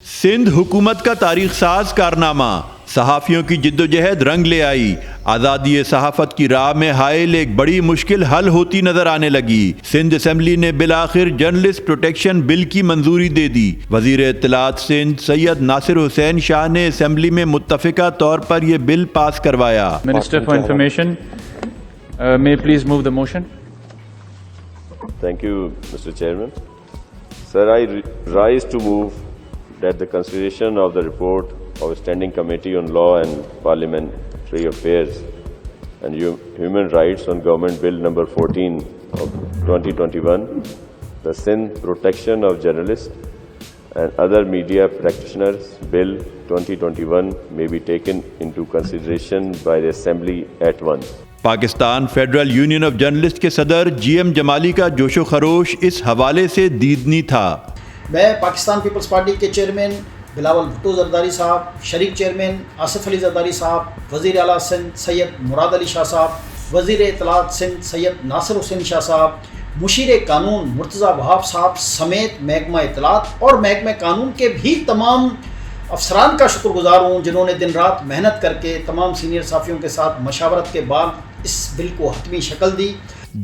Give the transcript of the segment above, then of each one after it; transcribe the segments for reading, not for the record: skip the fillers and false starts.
سندھ حکومت کا تاریخ ساز کارنامہ، صحافیوں کی جدوجہد رنگ لے آئی۔ آزادی صحافت کی راہ میں حائل ایک بڑی مشکل حل ہوتی نظر آنے لگی۔ سندھ اسمبلی نے بالآخر جرنلسٹ پروٹیکشن بل کی منظوری دے دی۔ وزیر اطلاعات سندھ سید ناصر حسین شاہ نے اسمبلی میں متفقہ طور پر یہ بل پاس کروایا۔ Minister for Information, may you please move the motion? Thank you, Mr. Chairman. Sir, I rise to move that the consideration of the report of Standing Committee on Law and Parliamentary Affairs and Human Rights on Government Bill number 14 of 2021, the Sindh Protection of Journalists and Other Media Practitioners Bill 2021 may be taken into consideration by the Assembly at once. Pakistan federal union of journalist کے صدر G M جمالی کا جوش و خروش اس حوالے سے دیدنی تھا۔ میں پاکستان پیپلز پارٹی کے چیئرمین بلاول بھٹو زرداری صاحب، شریک چیئرمین آصف علی زرداری صاحب، وزیر اعلیٰ سندھ سید مراد علی شاہ صاحب، وزیر اطلاعات سندھ سید ناصر حسین شاہ صاحب، مشیر قانون مرتضیٰ وہاب صاحب سمیت محکمہ اطلاعات اور محکمہ قانون کے بھی تمام افسران کا شکر گزار ہوں، جنہوں نے دن رات محنت کر کے تمام سینئر صحافیوں کے ساتھ مشاورت کے بعد اس بل کو حتمی شکل دی۔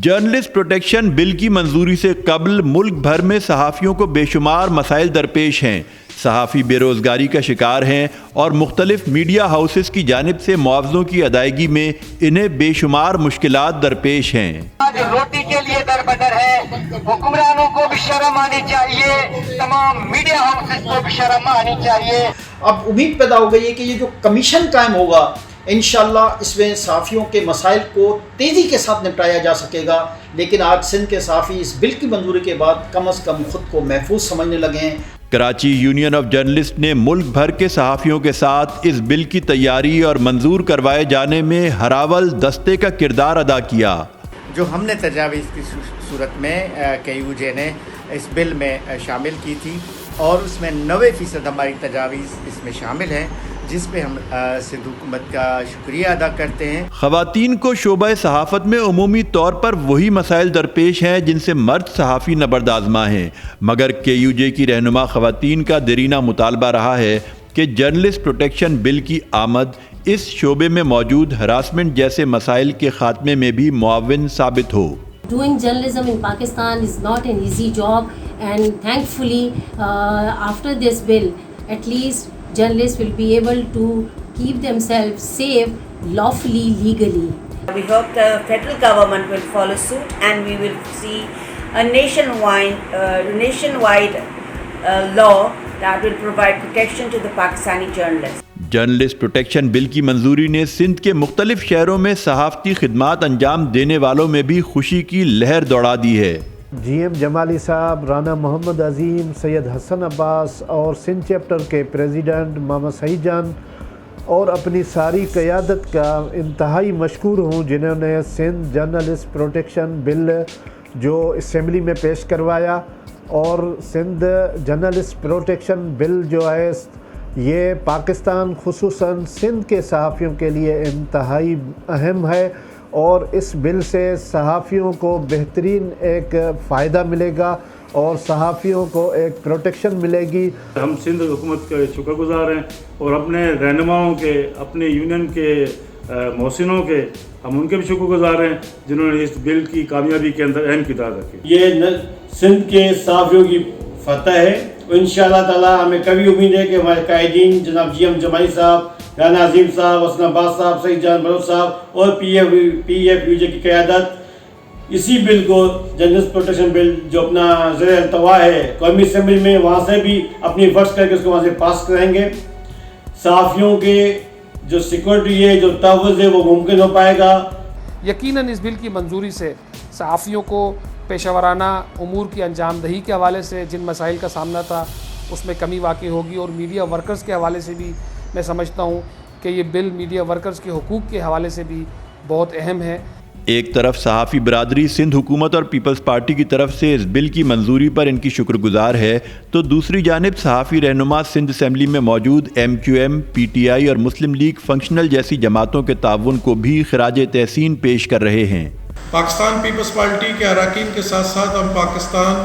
جرنلسٹ پروٹیکشن بل کی منظوری سے قبل ملک بھر میں صحافیوں کو بے شمار مسائل درپیش ہیں۔ صحافی بے روزگاری کا شکار ہیں اور مختلف میڈیا ہاؤسز کی جانب سے معاوضوں کی ادائیگی میں انہیں بے شمار مشکلات درپیش ہیں۔ آج روٹی کے لیے در بدر ہے، حکمرانوں کو بھی شرم آنی چاہیے، تمام میڈیا ہاؤسز کو بھی شرم آنی چاہیے۔ اب امید پیدا ہو گئی ہے کہ یہ جو کمیشن قائم ہوگا انشاءاللہ اس میں صحافیوں کے مسائل کو تیزی کے ساتھ نپٹایا جا سکے گا، لیکن آج سندھ کے صحافی اس بل کی منظوری کے بعد کم از کم خود کو محفوظ سمجھنے لگے ہیں۔ کراچی یونین آف جرنلسٹ نے ملک بھر کے صحافیوں کے ساتھ اس بل کی تیاری اور منظور کروائے جانے میں ہراول دستے کا کردار ادا کیا۔ جو ہم نے تجاویز کی صورت میں KUJ نے اس بل میں شامل کی تھی اور اس میں 90% ہماری تجاویز اس میں شامل ہیں، جس پہ ہم سندھ حکومت کا شکریہ ادا کرتے ہیں۔ خواتین کو شعبہ صحافت میں عمومی طور پر وہی مسائل درپیش ہیں جن سے مرد صحافی نبردآزما ہیں، مگر KUJ کی رہنما خواتین کا دیرینہ مطالبہ رہا ہے کہ جرنلسٹ پروٹیکشن بل کی آمد اس شعبے میں موجود ہراسمنٹ جیسے مسائل کے خاتمے میں بھی معاون ثابت ہو۔ Doing journalism in Pakistan is not an easy job, and thankfully after this bill at least journalists will be able to keep themselves safe lawfully, legally. We hope the federal government will follow suit and we will see a nationwide law that will provide protection to the Pakistani journalists. Journalist protection bill کی منظوری نے سندھ کے مختلف شہروں میں صحافتی خدمات انجام دینے والوں میں بھی خوشی کی لہر دوڑا دی ہے۔ جی ایم جمالی صاحب، رانا محمد عظیم، سید حسن عباس اور سندھ چیپٹر کے پریزیڈنٹ ماما سعید جان اور اپنی ساری قیادت کا انتہائی مشکور ہوں، جنہوں نے سندھ جرنلسٹ پروٹیکشن بل جو اسمبلی میں پیش کروایا، اور سندھ جرنلسٹ پروٹیکشن بل جو ہے یہ پاکستان خصوصاً سندھ کے صحافیوں کے لیے انتہائی اہم ہے، اور اس بل سے صحافیوں کو بہترین ایک فائدہ ملے گا اور صحافیوں کو ایک پروٹیکشن ملے گی۔ ہم سندھ حکومت کے شکر گزار ہیں اور اپنے رہنماؤں کے، اپنے یونین کے محسنوں کے، ہم ان کے بھی شکر گزار ہیں جنہوں نے اس بل کی کامیابی کے اندر اہم کردار رکھے۔ یہ سندھ کے صحافیوں کی فتح ہے، انشاءاللہ تعالی ہمیں کبھی امید ہے کہ ہمارے قائدین جناب جی ایم جمالی صاحب، رانا عظیم صاحب، حسن عباس صاحب، سعید جان بلوچ صاحب اور PFUJ کی قیادت اسی بل کو، جرنلسٹ پروٹیکشن بل جو اپنا زیر التوا ہے قومی اسمبلی میں، وہاں سے بھی اپنی فرض کر کے اس کو وہاں سے پاس کرائیں گے۔ صحافیوں کے جو سیکورٹی ہے، جو تحفظ ہے، وہ ممکن ہو پائے گا۔ یقیناً اس بل کی منظوری سے صحافیوں کو پیشہ ورانہ امور کی انجام دہی کے حوالے سے جن مسائل کا سامنا تھا اس میں کمی واقع ہوگی، اور میڈیا ورکرز کے حوالے سے بھی میں سمجھتا ہوں کہ یہ بل میڈیا ورکرز کے حقوق کے حوالے سے بھی بہت اہم ہے۔ ایک طرف صحافی برادری سندھ حکومت اور پیپلز پارٹی کی طرف سے اس بل کی منظوری پر ان کی شکر گزار ہے، تو دوسری جانب صحافی رہنما سندھ اسمبلی میں موجود MQM، PTI اور مسلم لیگ فنکشنل جیسی جماعتوں کے تعاون کو بھی خراج تحسین پیش کر رہے ہیں۔ پاکستان پیپلز پارٹی کے اراکین کے ساتھ ساتھ ہم پاکستان